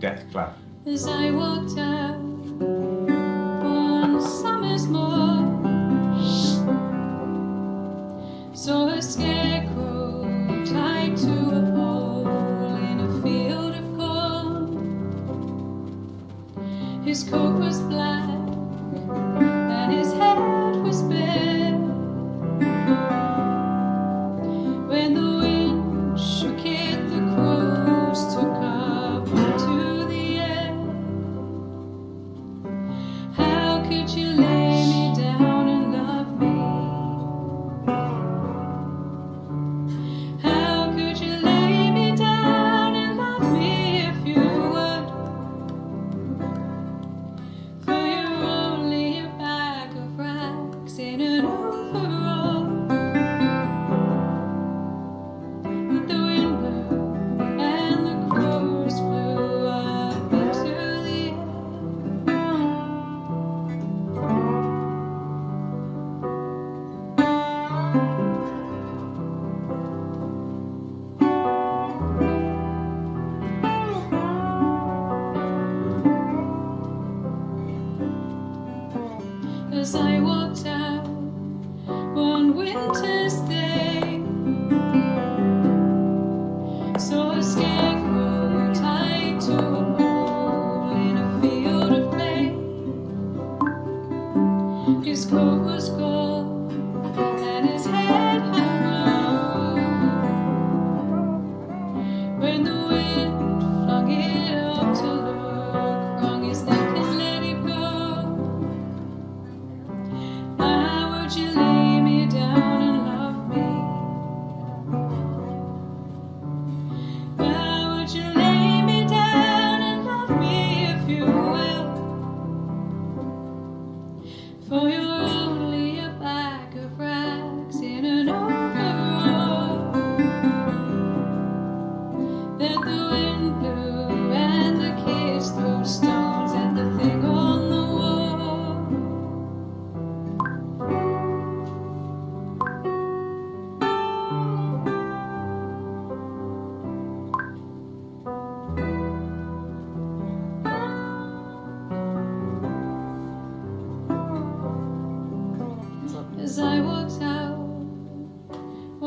death clap. As I walked out one summer's morn, saw a scarecrow tied to a pole in a field of corn. His coat was black and his head was bare. When the wind shook it, the crows took up into the air. How could you lay me down and love me? How could you lay me down and love me if you would? For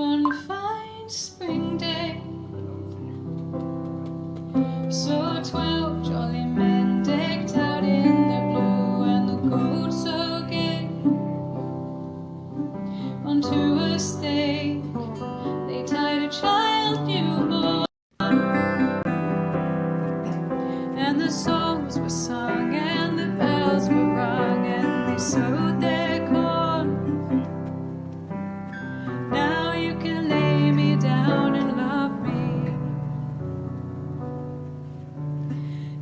one fine spring day. So 12 jolly men decked out in the blue and the gold so gay. Onto a stake they tied a child newborn, and the songs were sung and the bells were rung and they sowed their corn. Now you can lay me down and love me.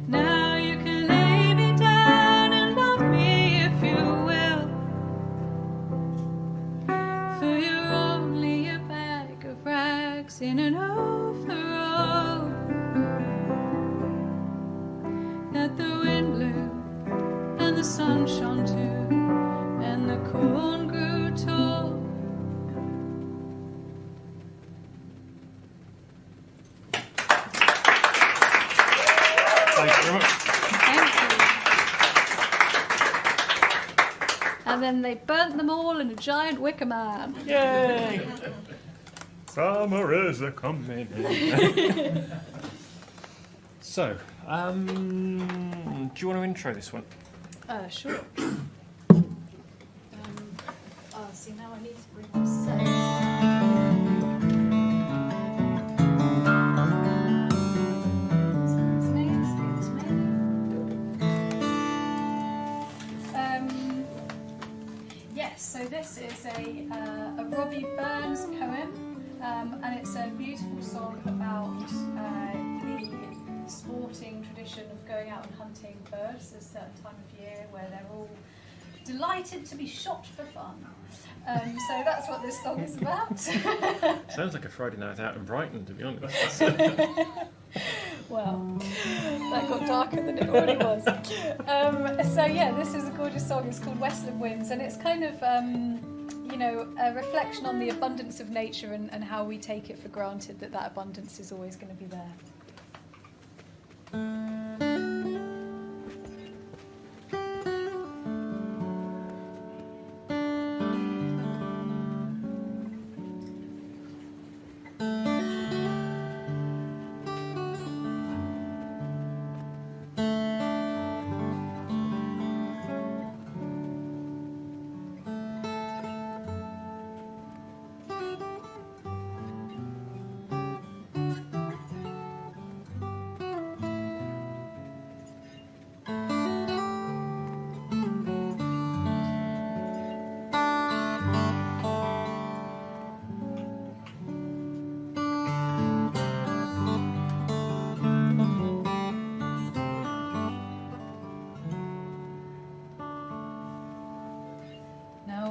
Now you can lay me down and love me if you will, for you're only a bag of rags in an overall that the wind blew and the sun shone too and the corn grew tall. Thank you very much. Thank you. And then they burnt them all in a giant wicker man. Yay! Summer is a coming. So, do you want to intro this one? Sure. See, now I need to bring my set. Yes, so this is a Robbie Burns poem, and it's a beautiful song about the sporting tradition of going out and hunting birds at a certain time of year where they're all delighted to be shot for fun. So that's what this song is about. Sounds like a Friday night out in Brighton, to be honest. Well, that got darker than it already was. So yeah, this is a gorgeous song. It's called Westland Winds, and it's kind of, a reflection on the abundance of nature and how we take it for granted that abundance is always going to be there.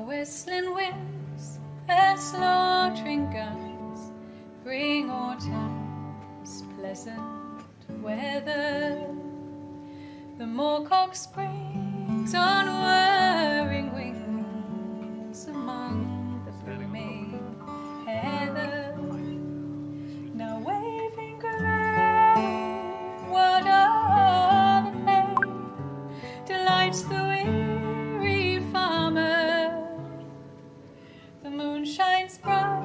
Whistling winds and slaughtering guns bring autumn's pleasant weather. The moorcock springs on whirring wings among the blooming heather. Now waving grain, what are the pain delights the weary farmer. The moon shines bright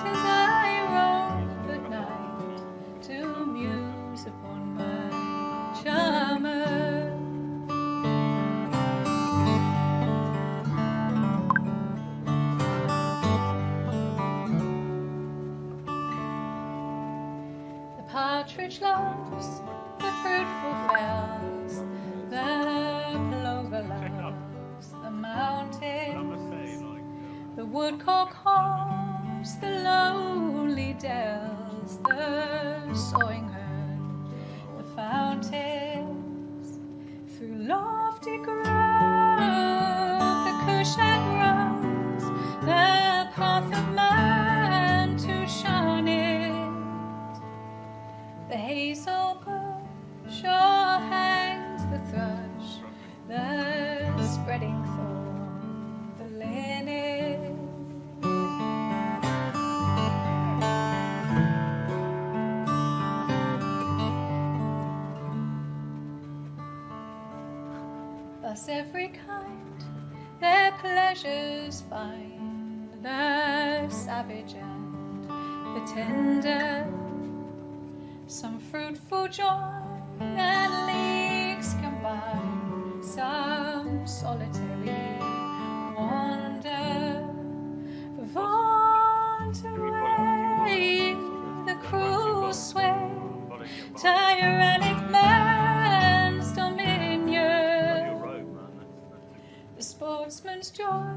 as I roam at night to muse upon my charmer. The partridge loves the fruitful fells, the plover loves the mountains. The woodcock haunts the lonely dells, the sawing herd, the fountains. Through lofty grove the cushat runs, the path of man to shun it. The hazel bush o'erhangs the thrush, the spreading thorn, the linnet. Thus every kind their pleasures find, the savage and the tender, some fruitful joy and leagues combine, some solitary wander, vaunt away the cruel sway, tyrannic man's dominion, the sportsman's joy,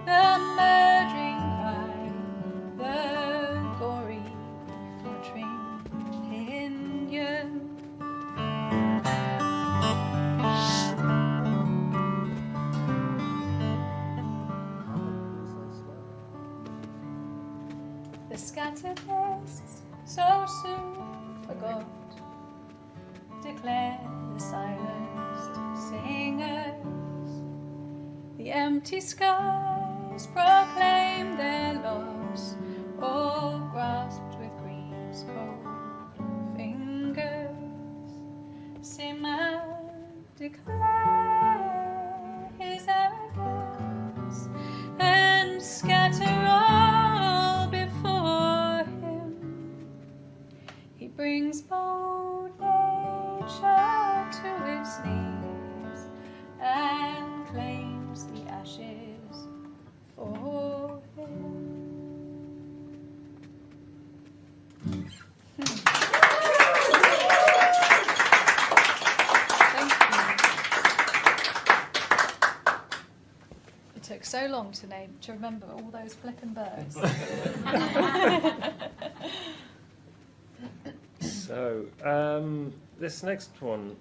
the murdering crime, the gory fluttering pinion. The scattered lists so soon forgot declare the silenced singers. The empty skies proclaim their loss, all grasped with grief's cold fingers. Seaman declare his arrogance and scatter all before him. He brings bold nature to its knees and claims the ashes for him. Thank you. It took so long to remember all those flipping birds. So, this next one,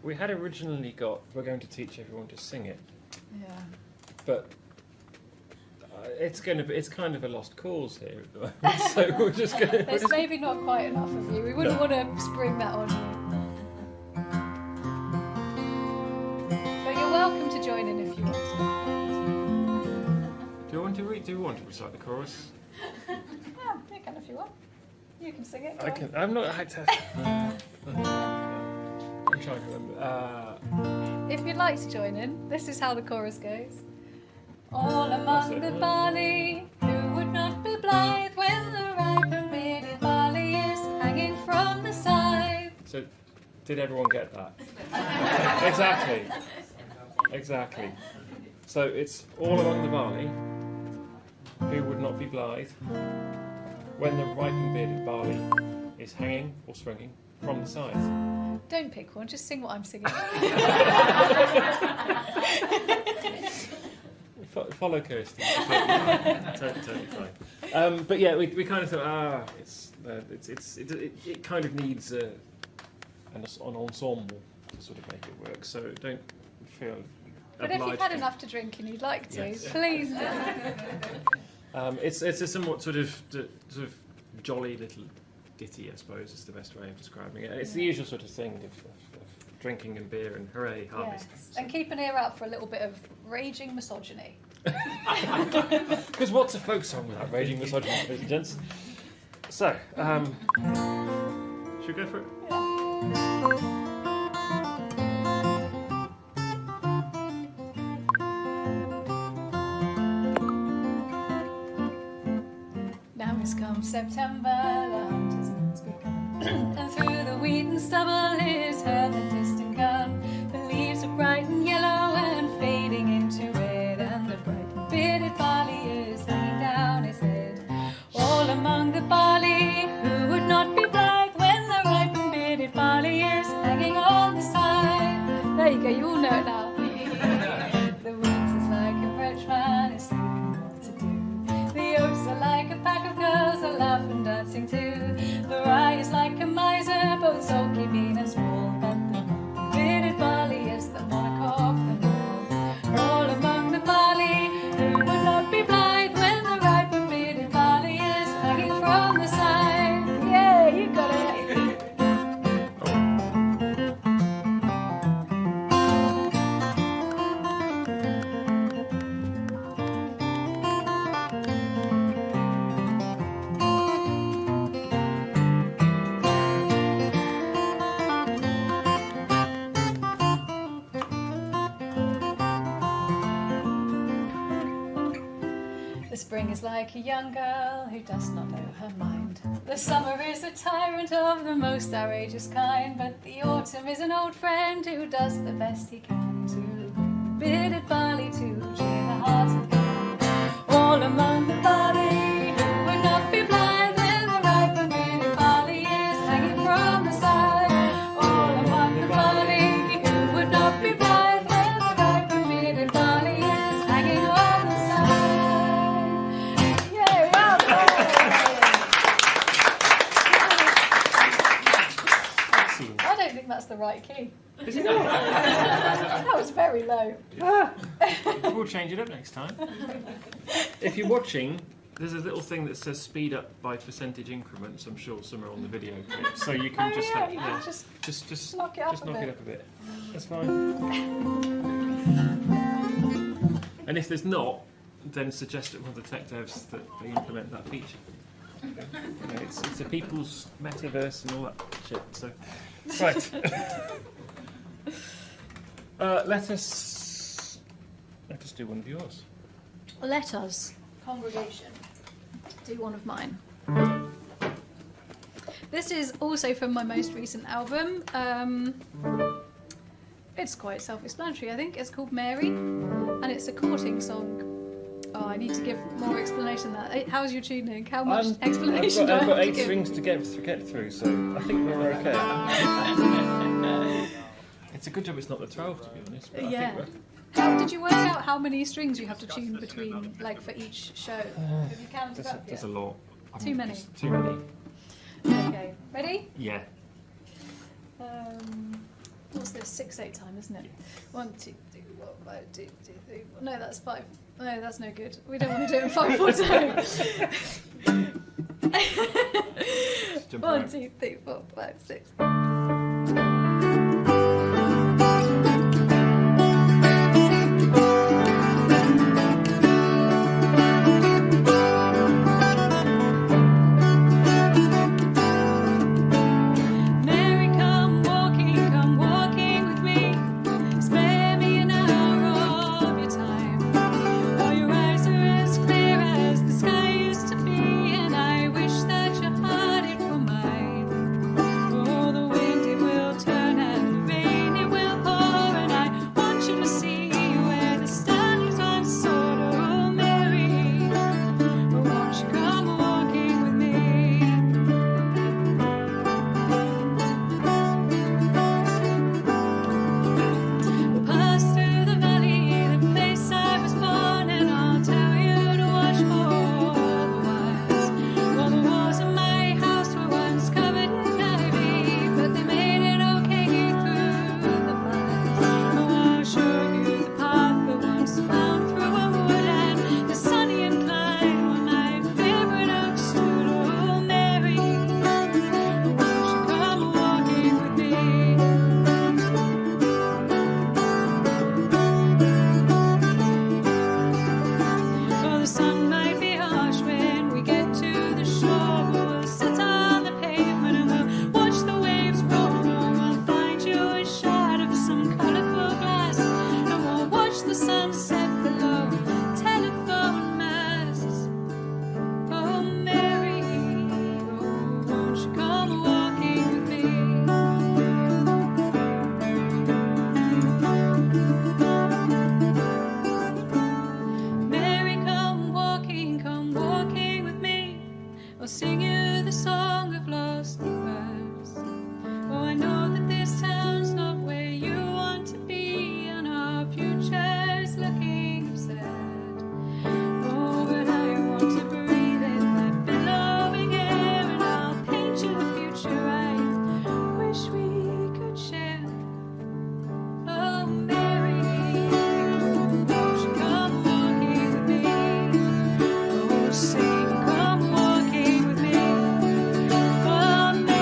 we had originally got, we're going to teach everyone to sing it, Yeah. but it's kind of a lost cause here at the moment, so we're just going to... There's maybe not quite enough of you. We wouldn't want to spring that on you. But you're welcome to join in if you want to. Do you want to recite the chorus? Yeah, you can if you want. You can sing it. I can. I'm not. I'm trying to remember. If you'd like to join in, this is how the chorus goes. All among the barley, who would not be blithe when the ripe and bearded barley is hanging from the side? So, did everyone get that? Exactly. So it's all among the barley, who would not be blithe when the ripe and bearded barley is hanging or swinging from the side. Don't pick one, just sing what I'm singing. Follow Kirsty. Totally fine. But yeah, we kind of thought, it kind of needs an ensemble to sort of make it work. So don't feel. But if you've had enough to drink and you'd like to, Yes. please do. It's a somewhat sort of jolly little ditty, I suppose, is the best way of describing it. It's the usual sort of thing of drinking and beer and hooray, harvest. Yes. And keep an ear out for a little bit of raging misogyny. Because what's a folk song without raging misogyny, ladies and gents? So, should we go for it? Now has come September, the hunter's moon's begun, and through the wheat and stubble is heard the distant gun. The leaves are bright and yellow and fading into red, and the bright and bearded barley is hanging down its head. All among the barley, who would not be blithe when the ripe and bearded barley is hanging on the side? There you go, you all know it now. The wheat is like a Frenchman, is thinking what to do. The oats are like a pack of girls, a laugh and dancing too. The rye is like a miser, both sulky, mean and small. But the bearded barley is the monarch of them all. All among the barley, who would not be blithe when the ripe and bearded barley is hanging from the side? Yeah, you got it. The spring is like a young girl who does not know her mind. The summer is a tyrant of the most outrageous kind, but the autumn is an old friend who does the best he can to bearded barley to cheer the hearts of men. All among the barley who would not be blind when the ripe and bearded barley is hanging from the side. All among the barley who would not be blind when the ripe and bearded barley is hanging on the side. Yay, well done. I don't think that's the right key. Is it not? That was very low. We'll change it up next time. If you're watching, there's a little thing that says speed up by percentage increments. I'm sure somewhere on the video clip, so you can just yeah, like, you yeah, can just knock it up just a knock bit. it up a bit. That's fine. And if there's not, then suggest it one of the tech devs that they implement that feature. You know, it's a people's metaverse and all that shit. So, right. Let us do one of yours. Let us, congregation, do one of mine. This is also from my most recent album. It's quite self-explanatory, I think. It's called Mary, and it's a courting song. Oh, I need to give more explanation than that. How's your tuning? How much explanation I've do got I have 8 to give? strings to get through, so I think we're okay. It's a good job it's not the 12, to be honest. But Yeah. I think How did you work out how many strings you have to tune between, like, for each show? Have you counted up there's yet? a lot. Too many. It's too many. Okay, ready? Yeah. What's this? 6/8 time, isn't it? 1, 2, 3, 4, 5, 2, 2, 3, 4. No, that's 5. No, that's no good. We don't want to do it in 5/4 time. Jump 1, around. 2, 3, 4, 5, 6. Mary, come walking with me. Spare me an hour of your time. Oh, your eyes are as clear as the sky used to be, and I wish that your heart it were mine. Oh, the wind it will turn and the rain it will pour, and I want you to see where the standing time's sort. Oh, Mary, oh, won't you come walking with me? We'll pass through the valley, the place I was born, and I'll tell you to watch for the wise. Well, the walls of my house were once covered in ivy, but they made it okay through the fires. Oh, I'll show you the path that once wound through a woodland. The sunny incline where my favorite oak stood. Oh, Mary, won't you come walking with me? Oh, the sun might be harsh when we get to the shore, but we'll sit on the pavement and we'll watch the waves roll. Or we'll find you a shot of some colourful glass, and we'll watch the sunset below telephone masts. Oh, Mary, oh, won't you come walking with me? Mary, come walking with me. I'll sing you the song of lost lovers. Oh, I know that this town's not where you want to be, and our future's looking absurd. Oh, but I want to breathe in that billowing air, and I'll paint you the future I wish we could share. Oh, Mary, won't you come walking with me? Oh, sing, come walking with me. Oh, Mary.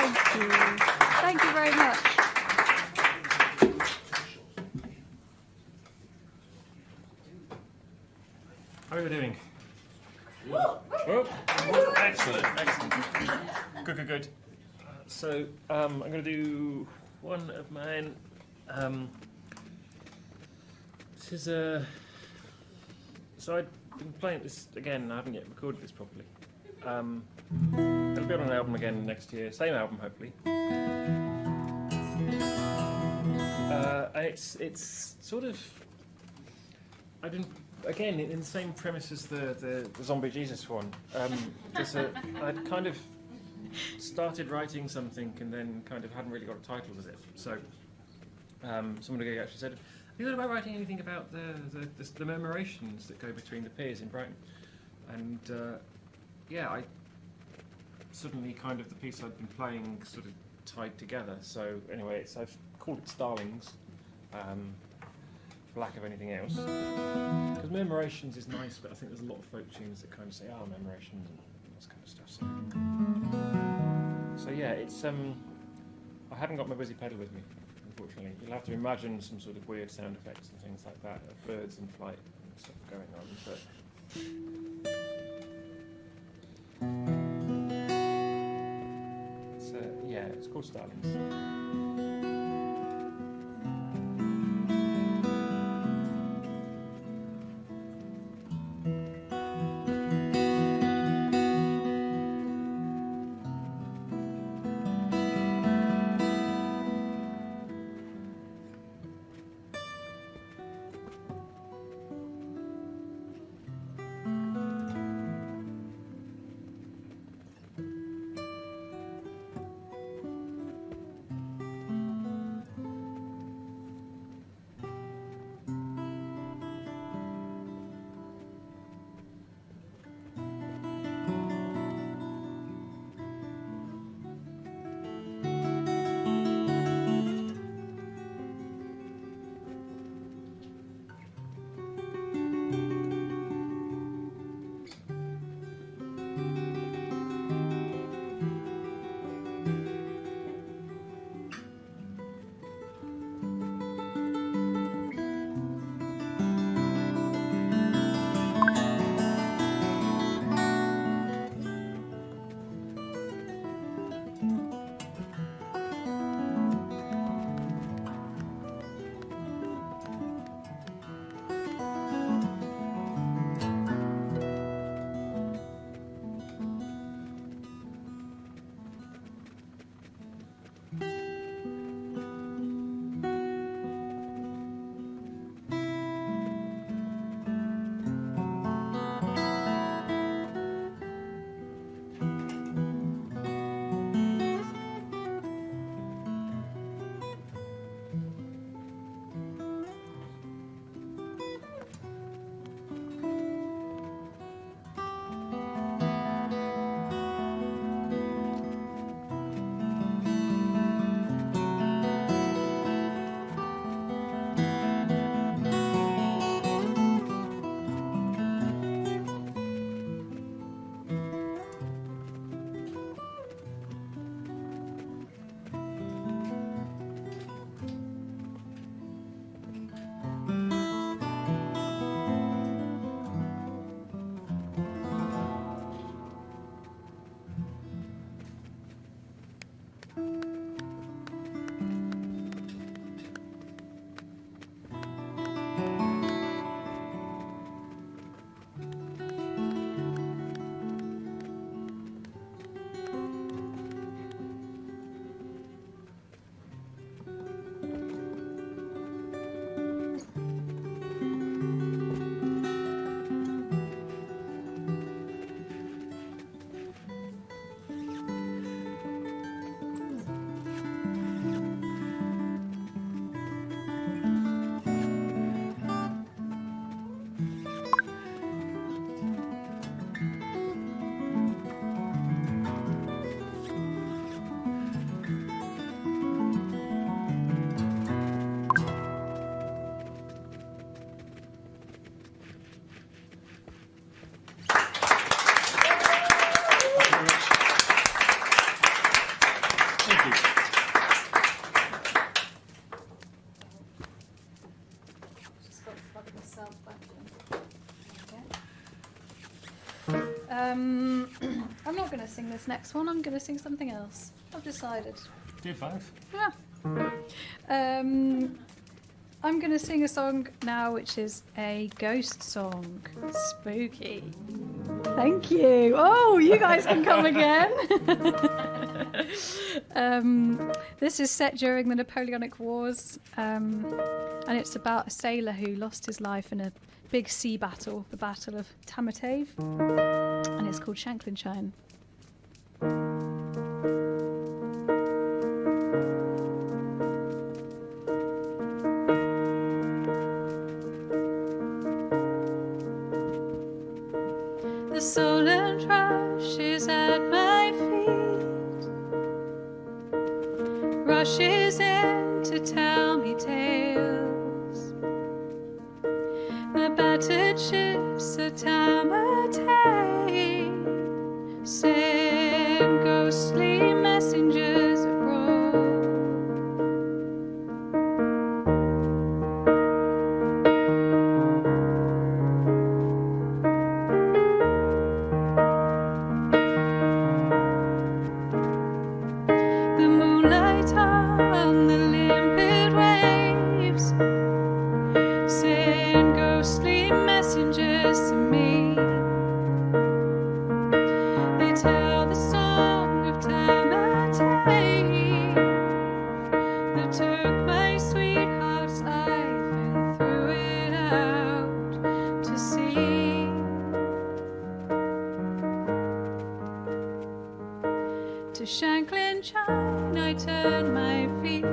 Thank you. Thank you very much. How are we doing? Oh, excellent, excellent. Good, good, good. So I'm going to do one of mine. This is a. So I've been playing this again. I haven't yet recorded this properly. It'll be on an album again next year. Same album, hopefully. And it's sort of. I didn't. Again, in the same premise as the Zombie Jesus one. I'd kind of started writing something and then kind of hadn't really got a title with it. So someone actually said, "Have you thought about writing anything about the commemorations that go between the piers in Brighton?" And yeah, I suddenly kind of the piece I'd been playing sort of tied together. So anyway, I've called it Starlings. For lack of anything else, because commemorations is nice, but I think there's a lot of folk tunes that kind of say, "Oh, commemorations" and this kind of stuff. So yeah, it's I haven't got my busy pedal with me, unfortunately. You'll have to imagine some sort of weird sound effects and things like that of birds in flight and stuff going on. But yeah, it's called Starlings. Thank you. Just got to plug myself back in. Okay. I'm not going to sing this next one. I'm going to sing something else. I've decided. Do both. Yeah. I'm going to sing a song now, which is a ghost song. Spooky. Thank you. Oh, you guys can come again. This is set during the Napoleonic Wars, and it's about a sailor who lost his life in a big sea battle, the Battle of Tamatave, and it's called Shanklinshine. The sullen thrush is at my feet, rushes in to tell me tales. The battered ships at Tamatave send ghostly messengers abroad. The moonlight on the limpid waves send ghostly messengers to me. They tell the song of Tamatave that took my sweetheart's life and threw it out to sea. To Shanklinshine I turn my feet.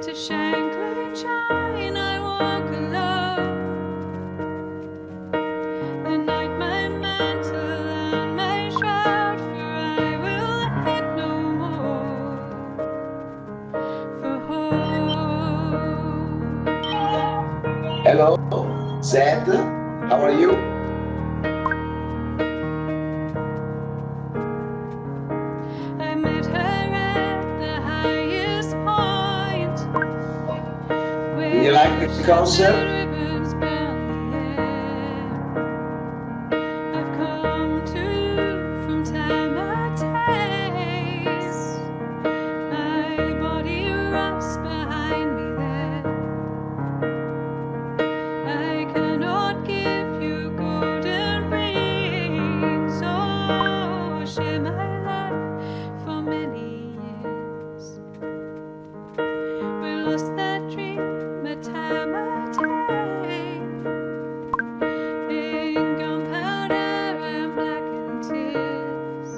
To Shanklinshine I walk alone. The night my mantle and my shroud, for I will head no more for home. Hello, Zed. How are you? I met her at the highest point, Do you like the concert? ribbons bound the air. I've come to from Tamatave. My body rocks behind me there. I cannot give you golden rings or share my life for many years. We lost that dream at Tamatave in gunpowder and blackened tears.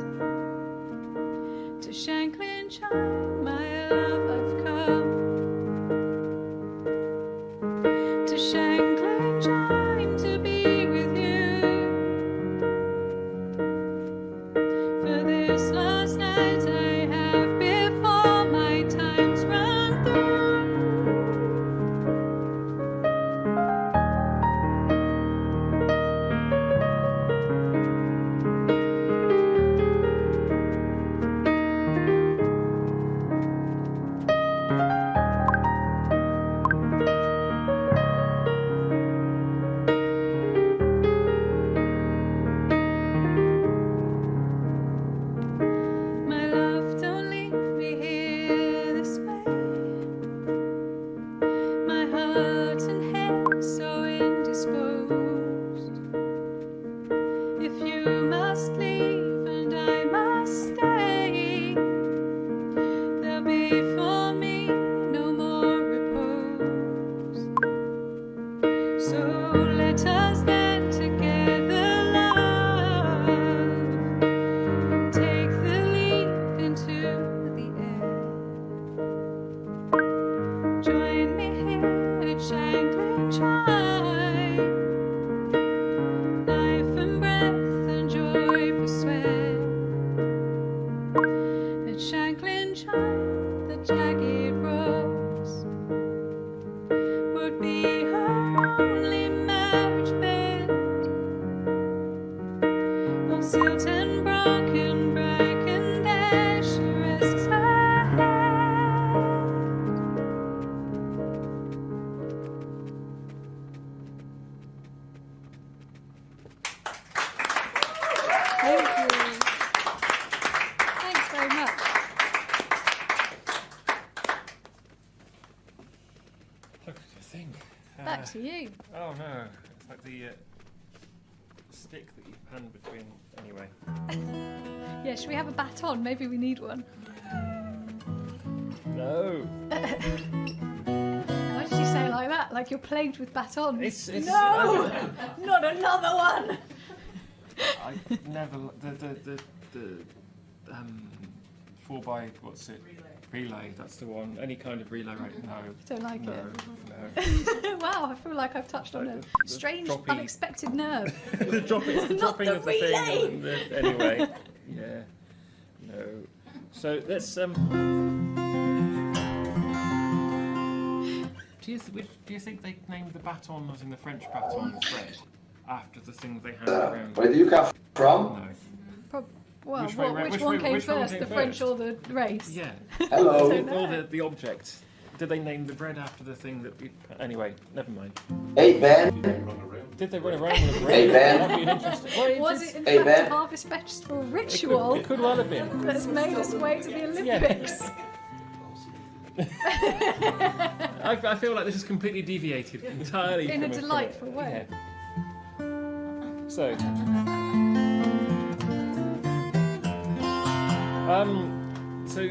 To Shanklinshine, my love, I've come. To Shanklinshine to be with you. For this last night I have before my time's run through. My to you. Oh no, it's like the stick that you pan between. Anyway. Yeah, should we have a baton? Maybe we need one. No. Why did you say it like that? Like you're plagued with batons? It's no, not another one. I never the 4x what's it? Relay. That's the one. Any kind of relay, right? No. Don't like No. Wow, I feel like I've touched on a The strange, droppy- unexpected nerve. the dropping Not dropping the of the relay. thing. And anyway. Yeah. No. So let's Do you think they named the baton, as in the French baton, bread, after the things they had around? Where do you come from? No. Well, Which way round- which which one way- came which one first, came the French first? or the race? Yeah. Hello. Don't know. Or the object. Did they name the bread after the thing that we... Anyway, never mind. Hey Ben. Did they run around with a bread? Hey, Ben. That'd be an interesting... Well, Was it in Hey, fact Ben. a harvest festival It ritual could well have been. that's made its way to the Olympics? I feel like this is completely deviated entirely In a from delightful way. Yeah. So... So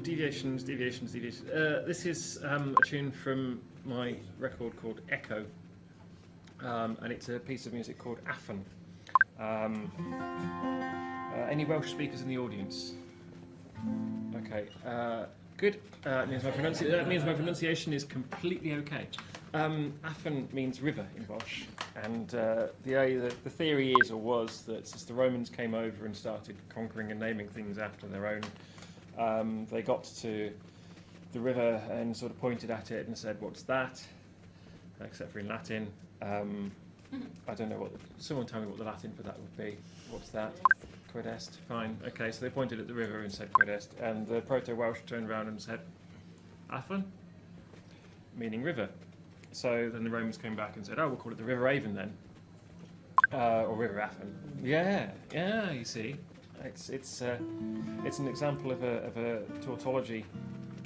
deviations. This is a tune from my record called Echo, and it's a piece of music called Affen. Any Welsh speakers in the audience? Okay, good. That means my pronunciation is completely okay. Affen means river in Welsh, and the theory is, or was, that since the Romans came over and started conquering and naming things after their own, they got to the river and sort of pointed at it and said, "What's that?" Except for in Latin. I don't know what. Someone tell me what the Latin for that would be. What's that? Quid est. Fine. Okay, so they pointed at the river and said quid est, and the Proto-Welsh turned around and said, "Affen," meaning river. So then the Romans came back and said, "Oh, we'll call it the River Avon then, or River Affen." Yeah, you see, it's an example of a tautology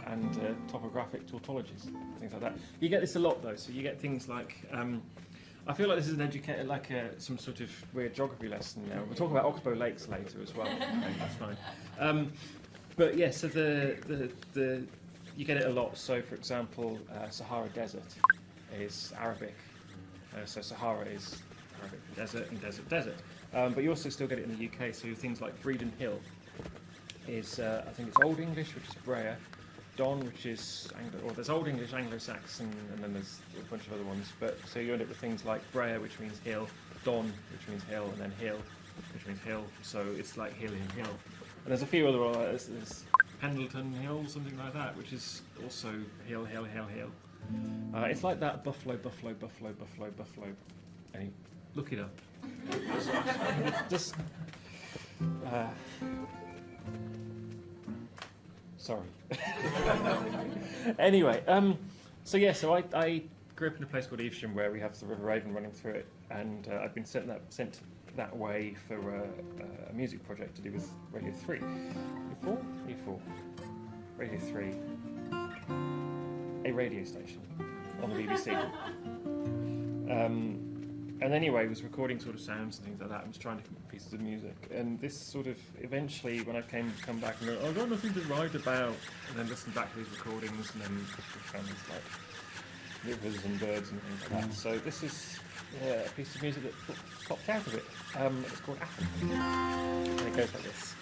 and topographic tautologies, things like that. You get this a lot though. So you get things like, I feel like this is an some sort of weird geography lesson now. We'll talk about Oxbow Lakes later as well. Okay, that's fine. But yeah, so the you get it a lot. So for example, Sahara Desert is Arabic, so Sahara is Arabic for desert, and desert. But you also still get it in the UK. So things like Bredon Hill is, I think it's Old English, which is Brea, Don, which is there's Old English, Anglo-Saxon, and then there's a bunch of other ones. But so you end up with things like Brea, which means hill, Don, which means hill, and then hill, which means hill. So it's like hill in hill. And there's a few other ones. There's Pendleton Hill, something like that, which is also hill. It's like that buffalo. Hey, look it up. Just. Sorry. Anyway, so I grew up in a place called Evesham where we have the River Avon running through it, and I've been sent that way for a music project to do with Radio 3. E4? Radio 3. A radio station on the BBC. And anyway, was recording sort of sounds and things like that, and was trying to come up with pieces of music. And this sort of, eventually, when I come back and go, I've got nothing to write about, and then listen back to these recordings, and then just found these like rivers and birds and things like that. So this is a piece of music that popped out of it. It's called Affen. And it goes like this.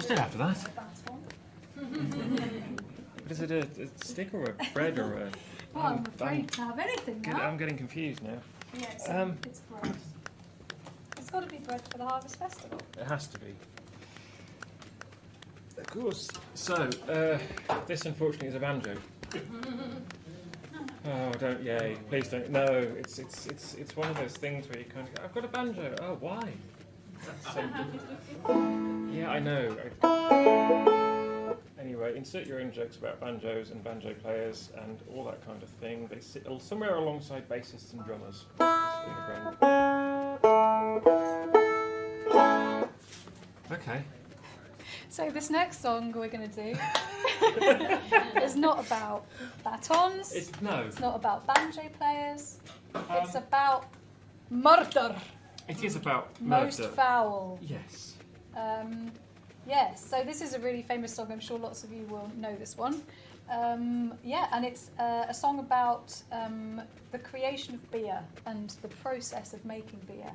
still after that. That's one. But is it a stick or a bread or a... Well, I'm afraid to have anything now. I'm getting confused now. Yeah, it's bread. It's got to be bread for the Harvest Festival. It has to be. Of course. So, this unfortunately is a banjo. Oh, don't, yay, please don't. No, it's one of those things where you kind of go, I've got a banjo. Oh, why? That's so yeah, I know. Anyway, insert your own jokes about banjos and banjo players and all that kind of thing. They sit somewhere alongside bassists and drummers. Okay. So this next song we're going to do is not about batons. It's not about banjo players. It's about murder. It is about Most murder. foul. Yes. Yes. So this is a really famous song. I'm sure lots of you will know this one. Yeah, and it's a song about the creation of beer and the process of making beer.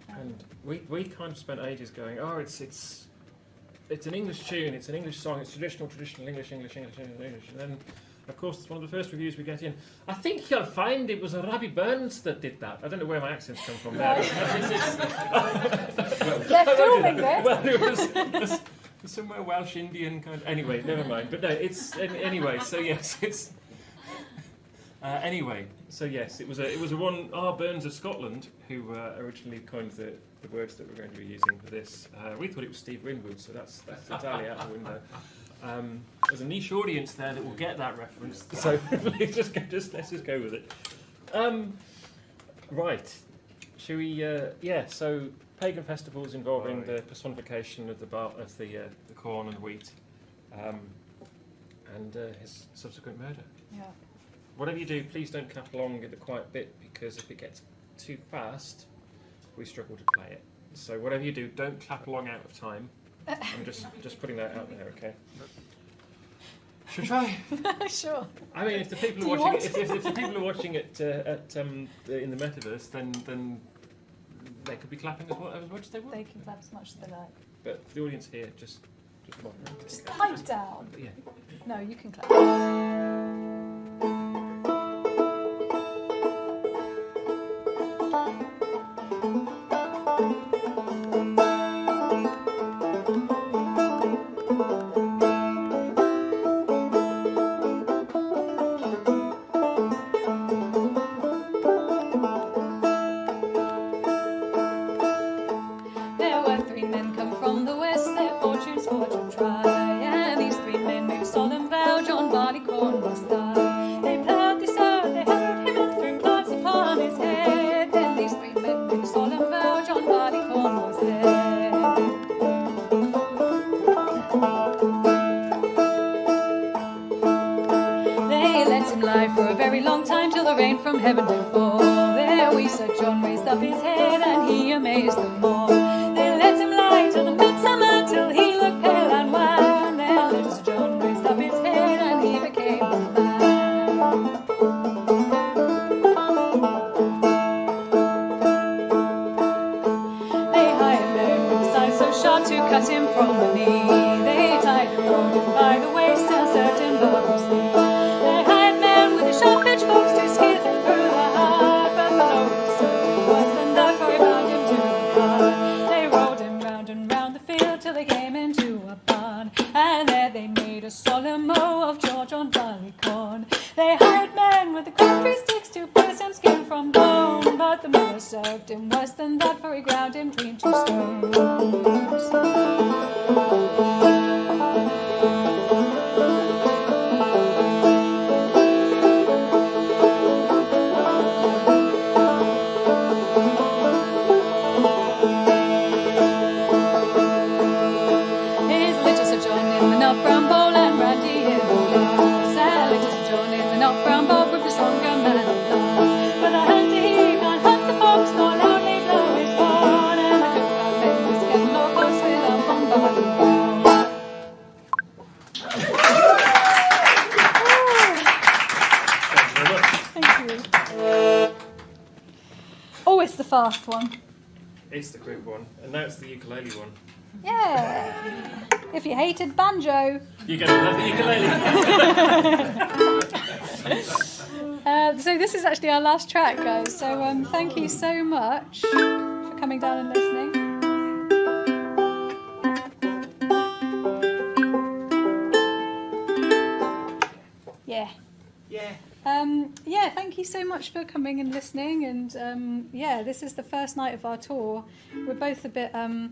And we kind of spent ages going, oh, it's an English tune, it's an English song, it's traditional English. And then, of course, it's one of the first reviews we get in. I think you'll find it was Robbie Burns that did that. I don't know where my accents come from there. They're filming this. Well, it was somewhere Welsh Indian kind. Anyway, never mind. But no, it's anyway. So yes, it's anyway. So yes, it was a one R. Burns of Scotland who originally coined the words that we're going to be using for this. We thought it was Steve Winwood, so that's entirely out the window. There's a niche audience there that will get that reference, so let's just go with it. Right, shall we? Yeah. So pagan festivals involving the personification of the corn and the wheat, and his subsequent murder. Yeah. Whatever you do, please don't clap along at the quiet bit, because if it gets too fast, we struggle to play it. So whatever you do, don't clap along out of time. I'm just putting that out there, okay? Should we try? Sure. I mean, if the people are watching, if the people are watching it in the Metaverse, then they could be clapping as much as they want. They can clap as much as they like. But for the audience here, just moderate. Just pipe down. Yeah. No, you can clap. From heaven to fall. There we said John raised up his head and he amazed them all. They let him lie till the midsummer till he looked pale and wan. Then little Sir John raised up his head and he became a man. They hired men with a scythe so sharp to cut him from the knee. They tied him round him by the waist and served him barbarously. They hired men with a sharp pitchforks to skid him through the heart, but the Lord served him worse than that, for he bound him to the cart. They rolled him round and round the field till they came into a barn, and there they made a solemn mow of George on barleycorn. They hired men with the country sticks to pierce him skin from bone, but the miller served him worse than that, for he ground him between two stones. Fast one. It's the quick one, and now it's the ukulele one. Yeah. If you hated banjo. You get another ukulele. So this is actually our last track, guys. So thank you so much for coming down and listening. Yeah. Yeah, thank you so much for coming and listening. And this is the first night of our tour. We're both a bit, I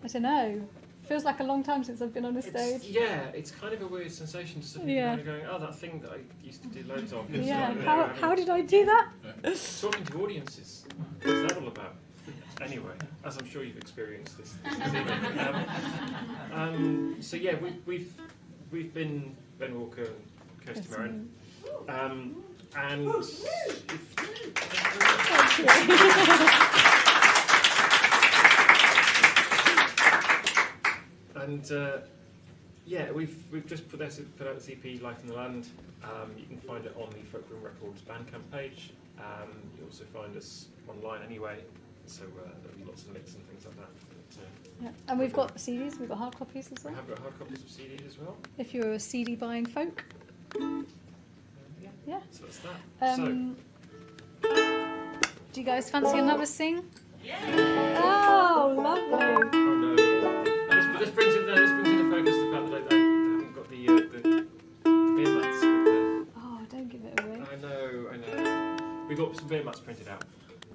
don't know, feels like a long time since I've been on a stage. It's kind of a weird sensation to suddenly kind of going, oh, that thing that I used to do loads of. Yeah, how did I do that? Talking to audiences, what's that all about? Anyway, as I'm sure you've experienced this evening. So yeah, we've been Ben Walker and Kirsty Marin. And we've just put out this EP, Life in the Land. You can find it on the Folk Room Records Bandcamp page. You also find us online anyway, so there'll be lots of links and things like that. But, and we've got CDs, we've got hard copies as well. We have got hard copies of CDs as well. If you're a CD buying folk. Yeah. So that's that. Do you guys fancy another sing? Yeah. Oh, lovely. Oh no. This brings into focus the fact that I haven't got the beer mats. Oh, don't give it away. I know. We've got some beer mats printed out.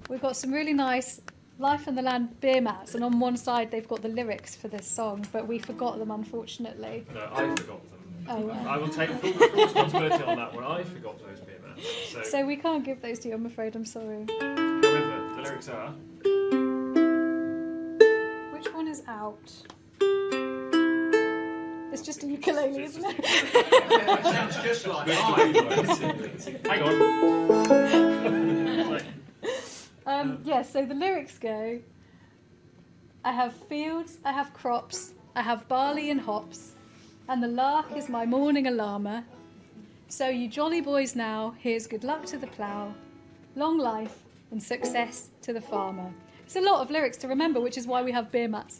We've got some really nice Life in the Land beer mats, and on one side they've got the lyrics for this song, but we forgot them, unfortunately. No, I forgot them. Oh, yeah. I will take full responsibility on that one. I forgot those beer mats. So we can't give those to you, I'm afraid. I'm sorry. However, the lyrics are... Which one is out? It's just a ukulele, isn't it? Sounds just like Hang on. So the lyrics go, I have fields, I have crops, I have barley and hops, and the lark is my morning alarmer. So you jolly boys now, here's good luck to the plough, long life and success to the farmer. It's a lot of lyrics to remember, which is why we have beer mats.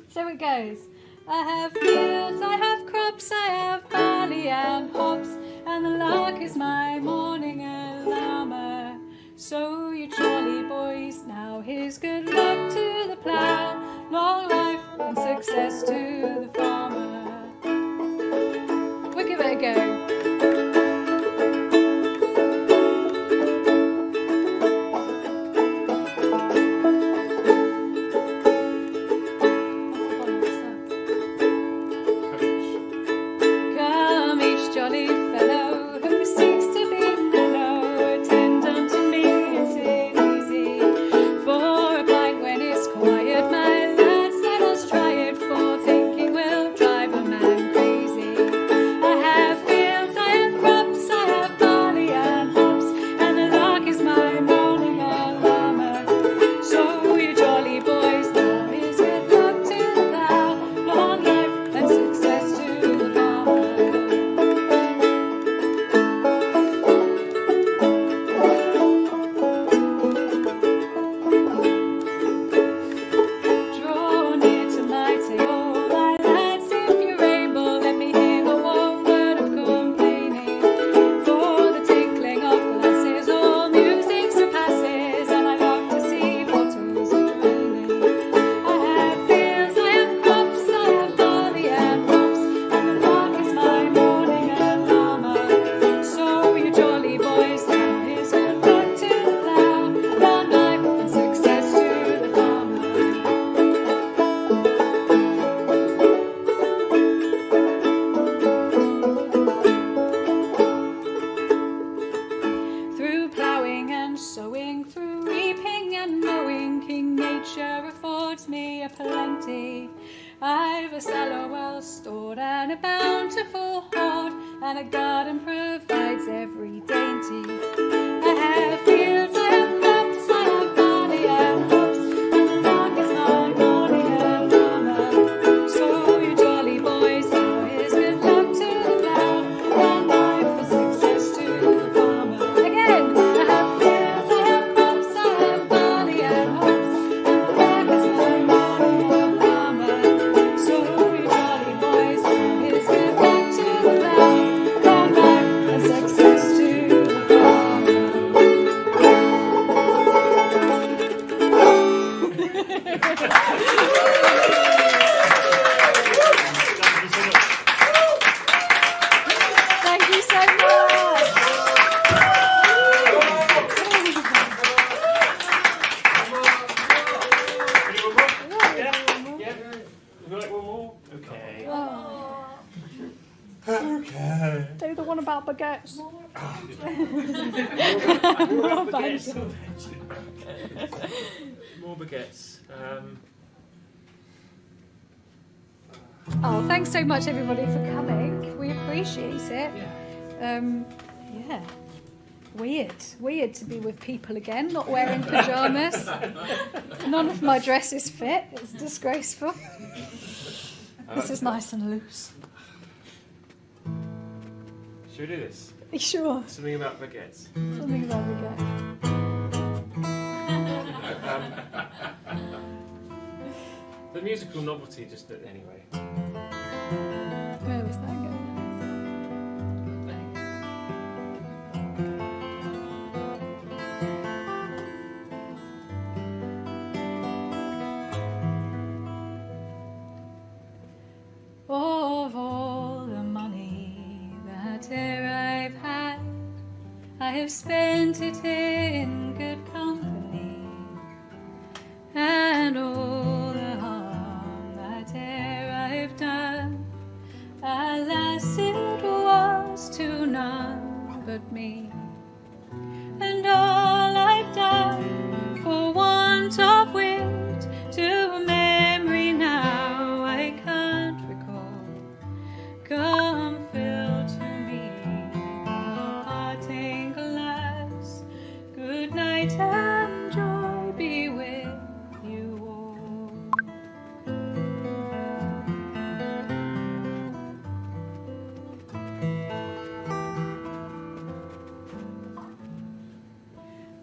So it goes, I have fields, I have crops, I have barley and hops, and the lark is my morning alarmer. So you jolly boys, now here's good luck to the plough, long life and success to the farmer. We'll give it a go. about baguettes. More baguettes. More baguettes. Oh, thanks so much, everybody, for coming. We appreciate it. Yeah. Weird to be with people again, not wearing pyjamas. None of my dresses fit. It's disgraceful. This is nice and loose. Should we do this? Are you sure? Something about baguettes. Something about baguette. The musical novelty, just anyway. Where was that going? Of all the money that e'er I've had, I have spent it in good company, and all the harm that e'er I've done, alas, it was to none but me. And all I've done for want of wit, to memory now I can't recall. Come fill to me the parting glass. Good night and joy be with you all.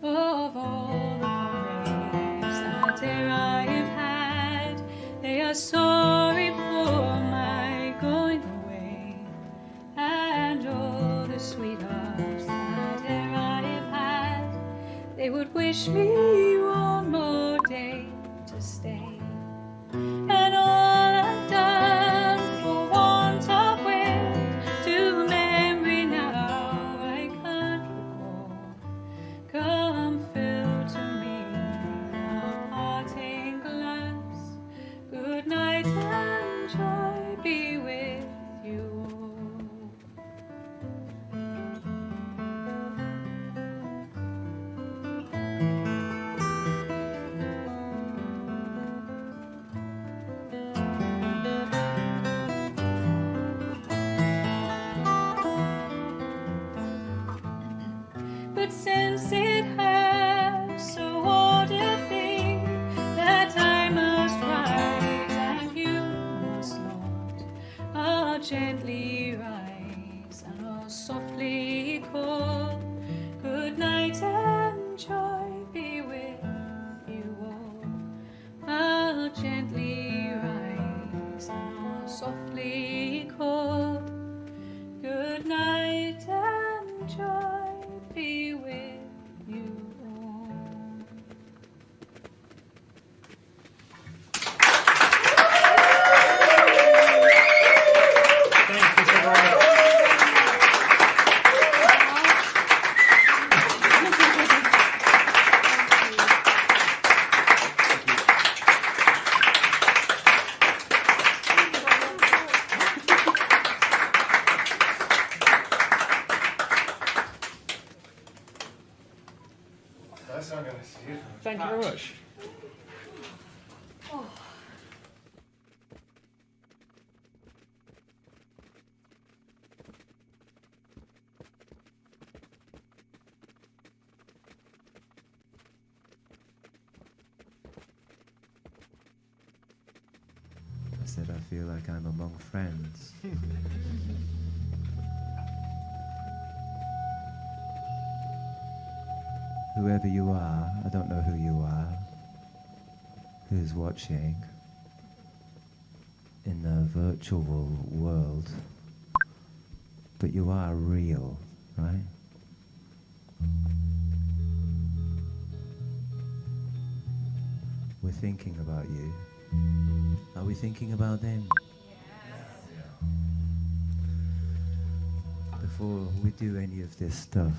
Of all the comrades that e'er I have had, they are sorry for my going away, and all the sweethearts that e'er I have had, they would wish me one more day to stay. And all I've done for want of wit, to memory now I can't recall. Come fill to me a parting glass. Good night and joy be with you all. But since it has so ordered be that I must rise and you must not, I'll gently rise and I'll softly call. Good night and joy be with you all. I'll gently rise and I'll softly call. Good night and joy be with you all. Thank you so very much. Thank you very much. I said I feel like I'm among friends. Whoever you are, I don't know who you are, who's watching in the virtual world, but you are real, right? We're thinking about you. Are we thinking about them? Before we do any of this stuff,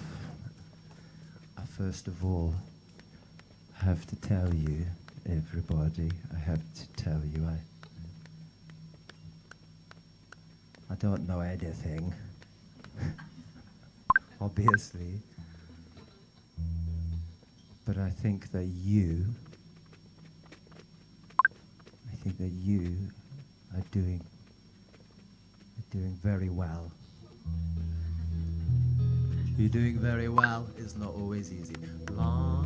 I first of all have to tell you, everybody, I have to tell you, I don't know anything. obviously. But I think that you are doing very well. You're doing very well. It's not always easy. Long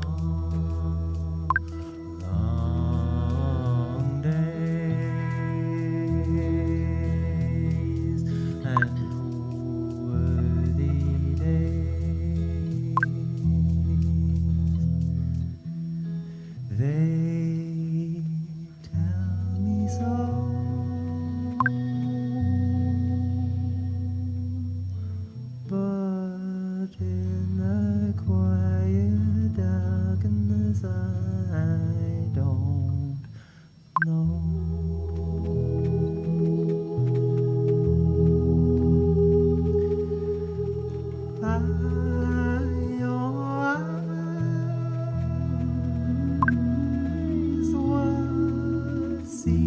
days and worthy days. They tell me so. But in the quiet darkness, I don't know. By your eyes, what see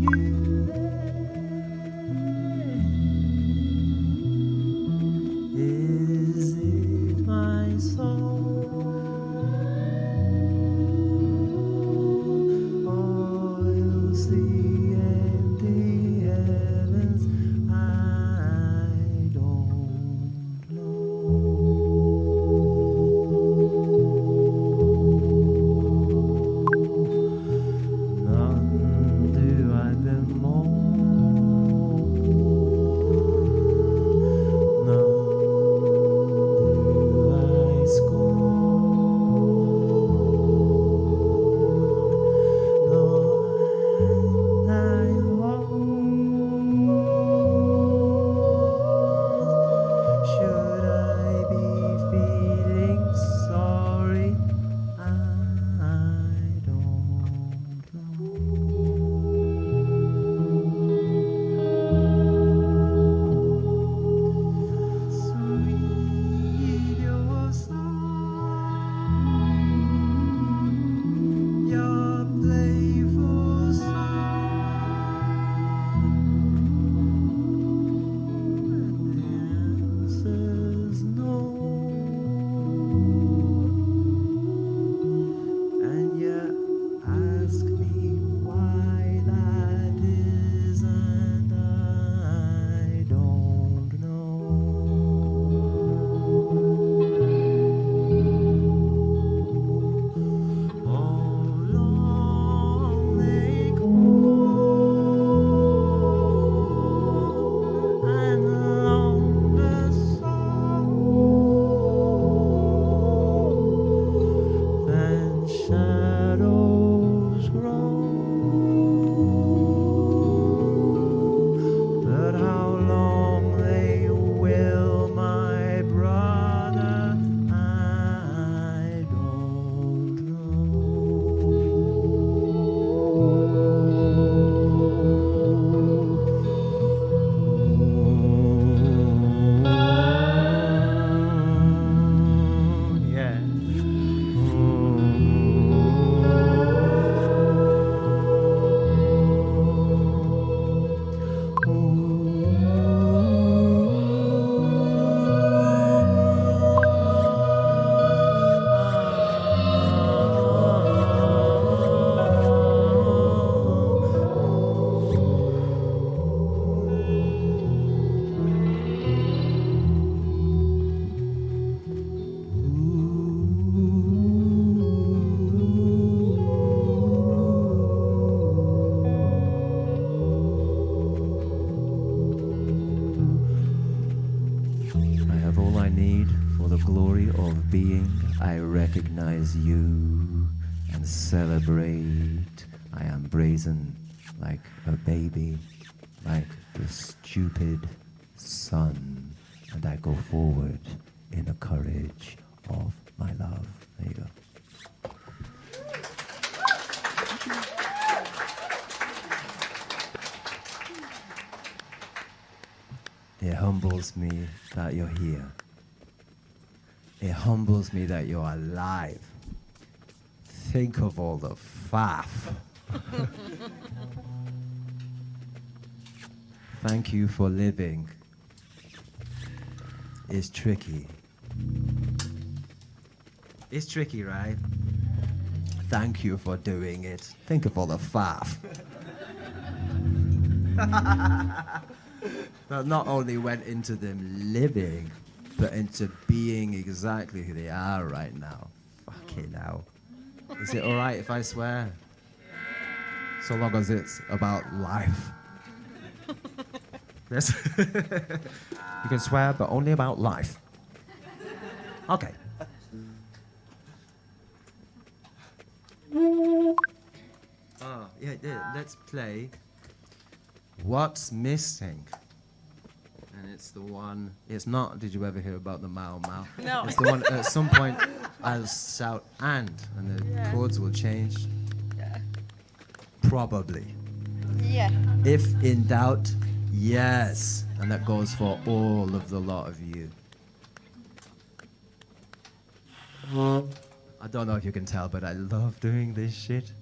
you there? Is it my soul, or else the empty heavens? I don't know. None do I bemoan, none do I scorn, nor I hold. Should I be feeling sorry? I don't know. Sweet your song, your playful song, and the answer's no. And you ask me why that is, and I don't know. Oh, long they go, and long the song, then shadows grow. But how long they will, my brother, I don't know. Yeah. I have all I need for the glory of being. I recognize you and celebrate. I am brazen like a baby, like the stupid sun, and I go forward in the courage of my love. There you go. It humbles me that you're here. It humbles me that you're alive. Think of all the faff. Thank you for living. It's tricky. It's tricky, right? Thank you for doing it. Think of all the faff. That not only went into them living, but into being exactly who they are right now. Fucking hell. Is it alright if I swear? So long as it's about life. Yes. You can swear, but only about life. Okay. Yeah, let's play What's Missing? And it's the one, it's not, did you ever hear about the Mao Mao? No. It's the one, at some point, I'll shout and the chords will change. Yeah. Probably. Yeah. If in doubt, yes. And that goes for all of the lot of you. I don't know if you can tell, but I love doing this shit.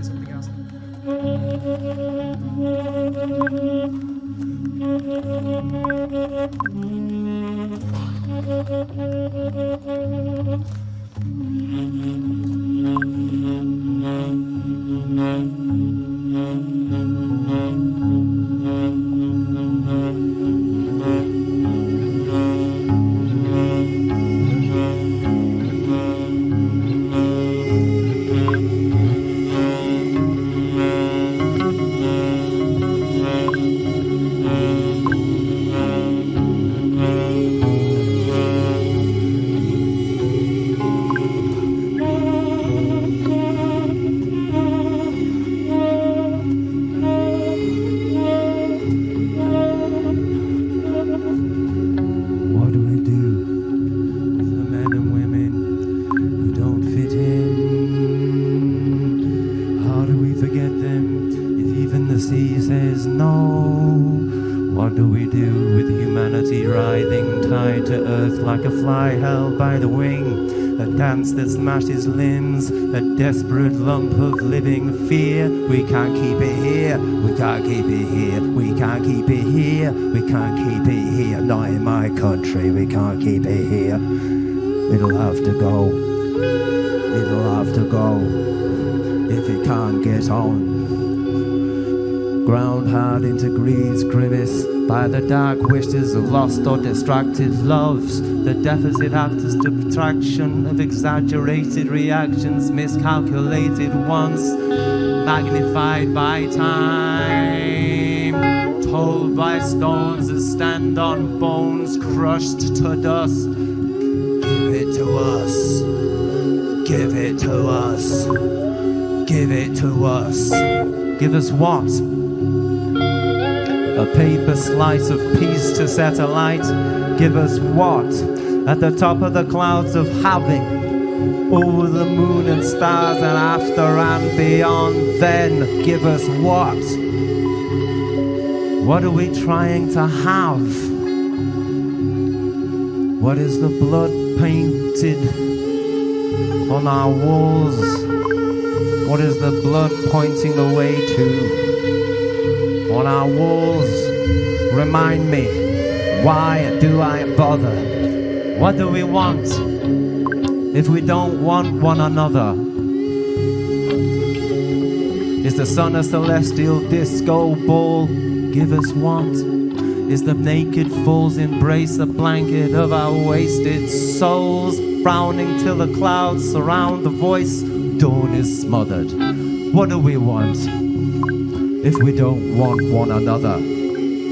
Something else. What do we do with the men and women who don't fit in? How do we forget them if even the sea says no? What do we do with humanity writhing, tied to earth like a fly held by the wing? A dance that smashes limbs, a desperate lump of living fear. We can't keep it here, we can't keep it here, we can't keep it here, we can't keep it here. Not in my country, we can't keep it here. It'll have to go, it'll have to go, if it can't get on. Ground hard into greed's grimace by the dark wishes of lost or distracted loves. The deficit after subtraction of exaggerated reactions, miscalculated once, magnified by time, told by stones that stand on bones crushed to dust. Give it to us, give it to us, give it to us. Give us what? A paper slice of peace to set alight. Give us what? At the top of the clouds of having, over the moon and stars and after and beyond. Then give us what? What are we trying to have? What is the blood painted on our walls? What is the blood pointing the way to? On our walls, remind me, why do I bother? What do we want if we don't want one another? Is the sun a celestial disco ball? Give us what? Is the naked fool's embrace a blanket of our wasted souls? Frowning till the clouds surround the voice, dawn is smothered. What do we want if we don't want one another?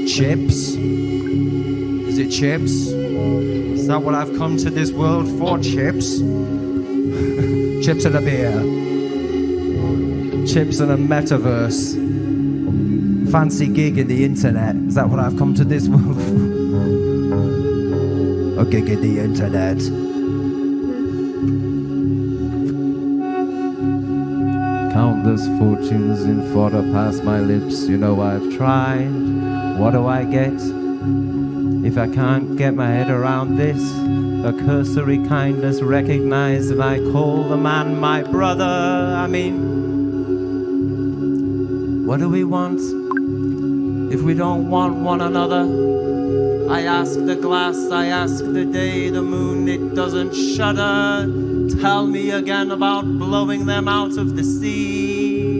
Chips? Is it chips? Is that what I've come to this world for? Chips? Chips and a beer. Chips and a metaverse. Fancy gig in the internet. Is that what I've come to this world for? A gig in the internet. Countless fortunes in fodder past my lips. You know I've tried. What do I get if I can't get my head around this? A cursory kindness recognized if I call the man my brother. I mean, what do we want if we don't want one another? I ask the glass, I ask the day, the moon, it doesn't shudder. Tell me again about blowing them out of the sea.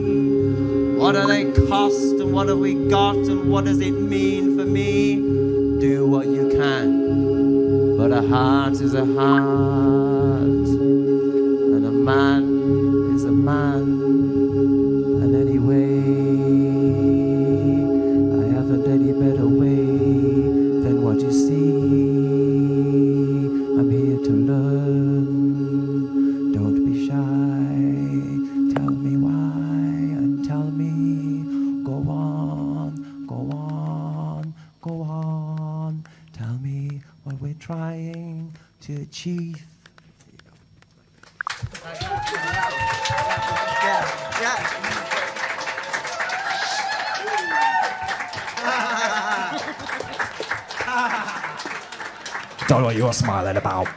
What do they cost and what have we got and what does it mean for me? Do what you can, but a heart is a heart, and a man is a man. And anyway, I haven't any better way than what you see. I'm here to learn. Don't be shy. Tell me why and tell me. Go on, go on, go on. Tell me what we're trying to achieve. Don't know what you're smiling about.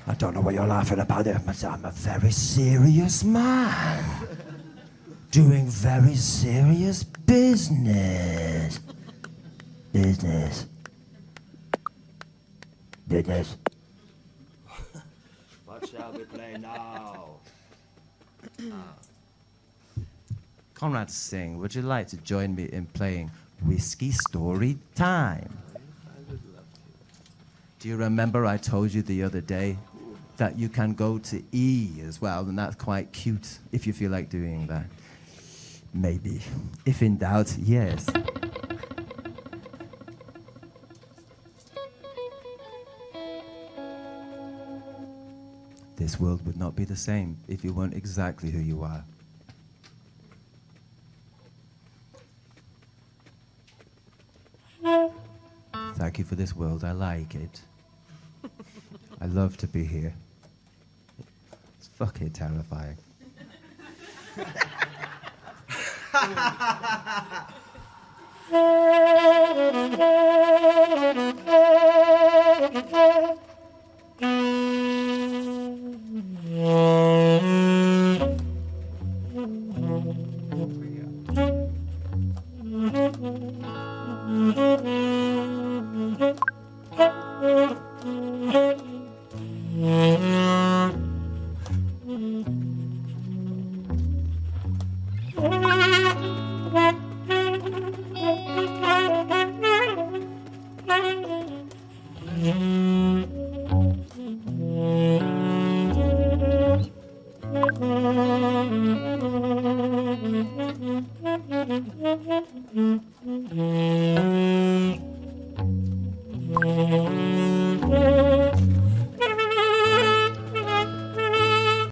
I don't know what you're laughing about. I'm a very serious man. Doing very serious business. Business. Business. What shall we play now? Conrad Singh, would you like to join me in playing Whiskey Story Time? Do you remember I told you the other day that you can go to E as well, and that's quite cute if you feel like doing that? Maybe. If in doubt, yes. This world would not be the same if you weren't exactly who you are. Thank you for this world. I like it. I love to be here. It's fucking terrifying.